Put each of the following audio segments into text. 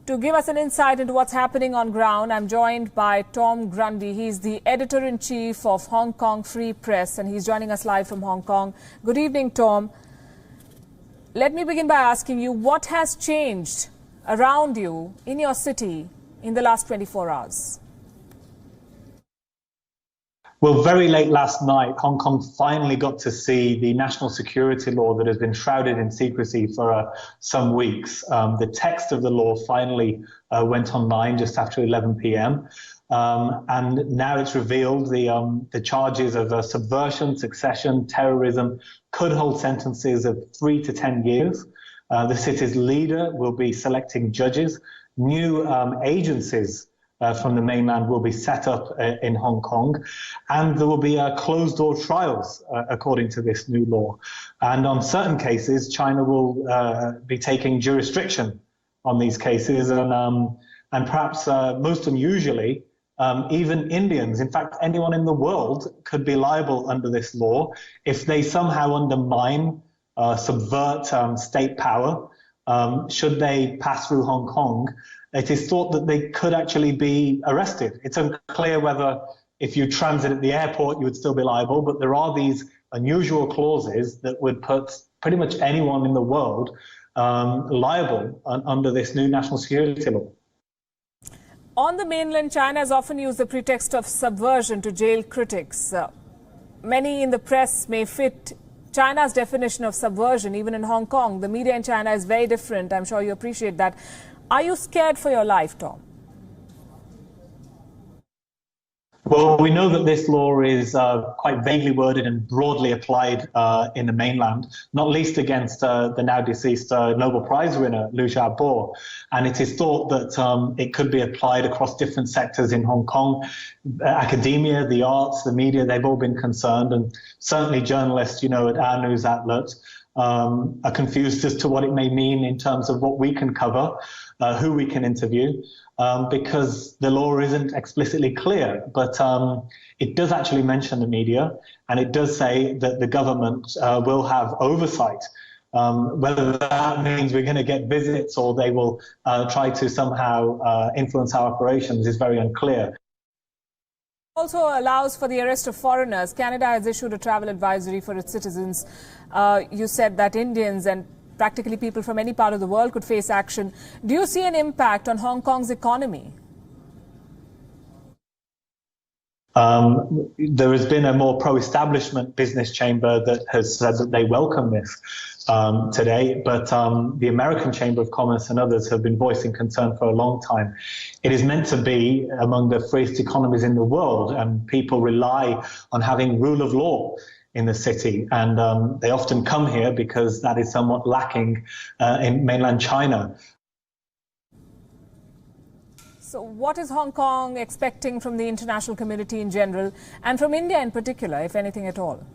To give us an insight into what's happening on ground, I'm joined by Tom Grundy. He's the editor-in-chief of Hong Kong Free Press, and he's joining us live from Hong Kong. Good evening, Tom. Let me begin by asking you, what has changed around you in your city in the last 24 hours? Well, very late last night, Hong Kong finally got to see the national security law that has been shrouded in secrecy for some weeks. The text of the law finally went online just after 11 p.m. And now it's revealed the charges of subversion, succession, terrorism could hold sentences of 3 to 10 years. The city's leader will be selecting judges. New agencies from the mainland will be set up in Hong Kong, and there will be closed-door trials according to this new law. And on certain cases, China will be taking jurisdiction on these cases, and perhaps most unusually, even Indians, in fact, anyone in the world could be liable under this law if they somehow undermine, subvert state power. Should they pass through Hong Kong, it is thought that they could actually be arrested. It's unclear whether if you transit at the airport, you would still be liable, but there are these unusual clauses that would put pretty much anyone in the world liable under this new national security law. On the mainland, China has often used the pretext of subversion to jail critics. Many in the press may fit China's definition of subversion, even in Hong Kong. The media in China is very different. I'm sure you appreciate that. Are you scared for your life, Tom? Well, we know that this law is quite vaguely worded and broadly applied in the mainland, not least against the now deceased Nobel Prize winner, Liu Xiaobo. And it is thought that it could be applied across different sectors in Hong Kong. Academia, the arts, the media, they've all been concerned. And certainly journalists, at our news outlet are confused as to what it may mean in terms of what we can cover, who we can interview. Because the law isn't explicitly clear, but it does actually mention the media, and it does say that the government will have oversight. Whether that means we're going to get visits or they will try to somehow influence our operations is very unclear. Also allows for the arrest of foreigners. Canada has issued a travel advisory for its citizens. You said that Indians and practically people from any part of the world could face action. Do you see an impact on Hong Kong's economy? There has been a more pro-establishment business chamber that has said that they welcome this today, but the American Chamber of Commerce and others have been voicing concern for a long time. It is meant to be among the freest economies in the world, and people rely on having rule of law in the city, and they often come here because that is somewhat lacking in mainland China. So what is Hong Kong expecting from the international community in general, and from India in particular, if anything at all?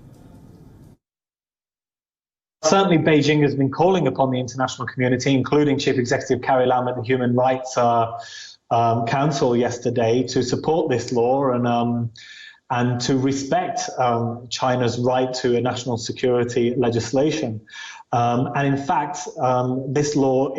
Certainly Beijing has been calling upon the international community, including Chief Executive Carrie Lam at the Human Rights Council yesterday, to support this law and to respect China's right to a national security legislation. And in fact, this law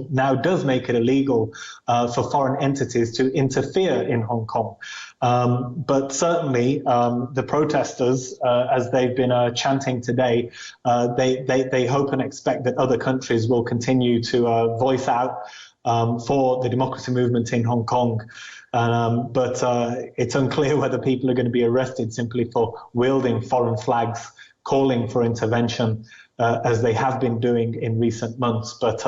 now does make it illegal for foreign entities to interfere in Hong Kong. But certainly the protesters, as they've been chanting today, they hope and expect that other countries will continue to voice out for the democracy movement in Hong Kong. But it's unclear whether people are going to be arrested simply for wielding foreign flags, calling for intervention, as they have been doing in recent months. But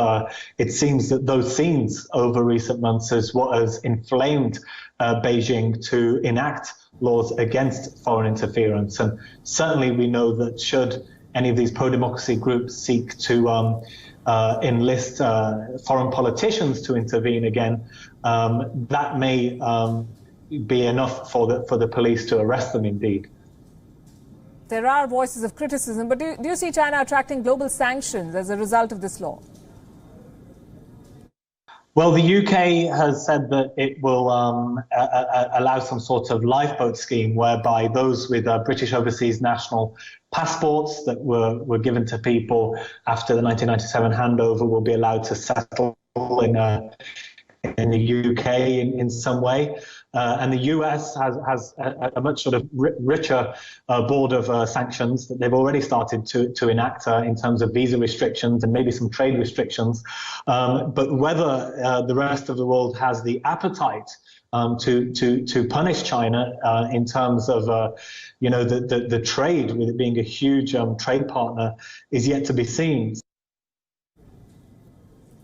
it seems that those scenes over recent months is what has inflamed Beijing to enact laws against foreign interference. And certainly we know that should any of these pro-democracy groups seek to enlist foreign politicians to intervene again, that may be enough for the police to arrest them indeed. There are voices of criticism, but do you see China attracting global sanctions as a result of this law? Well, the UK has said that it will allow some sort of lifeboat scheme whereby those with British overseas national passports that were given to people after the 1997 handover will be allowed to settle in the UK in some way. And the US has a much sort of richer board of sanctions that they've already started to enact in terms of visa restrictions and maybe some trade restrictions. But whether the rest of the world has the appetite to punish China in terms of the trade, with it being a huge trade partner, is yet to be seen.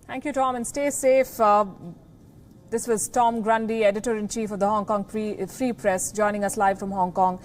Thank you, Tom, and stay safe. This was Tom Grundy, editor-in-chief of the Hong Kong Free Press, joining us live from Hong Kong.